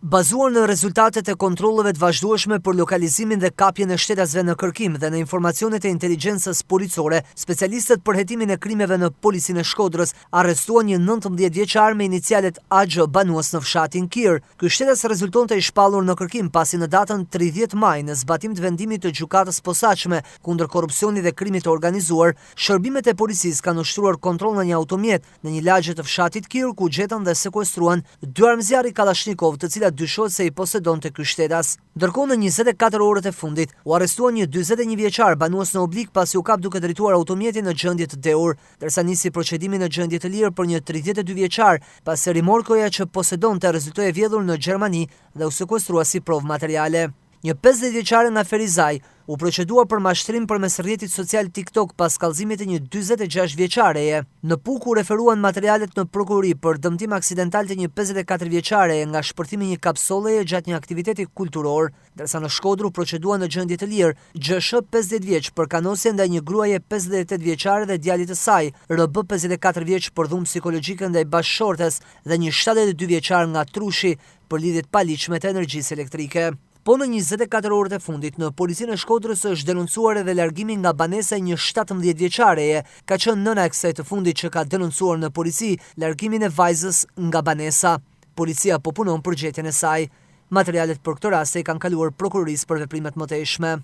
Bazuar në rezultatet e kontrolleve të vazhdueshme për lokalizimin dhe kapjen e shtetasve në kërkim dhe në informacionet e inteligjencës policore, specialistët për hetimin e krimeve në Policinë e Shkodrës arrestuan një 19 vjeçar me inicialet AG banues në fshatin Kir. Ky shtetas rezultonte i shpallur në kërkim pasi në datën 30 maj në zbatim të vendimit të gjykatës posaçme kundër korrupsionit dhe krimit të organizuar, shërbimet e policisë kanë ushtruar kontroll në një automjet në një lagje të fshatit Kir ku gjetën dhe sekuestruan 2 armëzjarri Kalashnikov, të cilat dyshohet se i posedonte ky shtetas. Ndërkohë në 24 orët e fundit u arrestuan një 41 vjeçar banues në oblik pasi u kap duke drejtuar automjetin në gjendje të dheur, ndërsa nisi procedimi në gjendje të lirë për një 32 vjeçar, pasi rimorkoja që posedonte rezultoi e vjedhur në Gjermani dhe u sekuestrua si provë materiale. Një 50 vjeçare nga Ferizaj u procedua për mashtrim përmes rrjetit social TikTok pas kallëzimit të një 46 vjeçareje. Në Puk u referuan materialet në prokurori për dëmtim aksidental të një 54 vjeçareje nga shpërthimi një kapsolleje gjatë një aktiviteti kulturor, ndërsa në Shkodër u procedua në gjendje të lirë GSH 50 vjeç për kanosje ndaj një gruaje 58 vjeçare dhe djalit të saj, RB 54 vjeç për dhunë psikologjike ndaj bashkëshortes dhe një 72 vjeçar nga Trushi për lidhjet paligjshme të energjisë elektrike. Po në 24 orët e fundit, në Policinë e Shkodrës është denoncuar edhe largimi nga banesa e një 17 vjeçareje, ka qenë nëna e kësaj të fundit që ka denoncuar në polici largimin e vajzës nga banesa. Policia po punon për gjetjen e saj. Materialet për këtë rast i kanë kaluar prokurorisë për veprimet mëtejshme.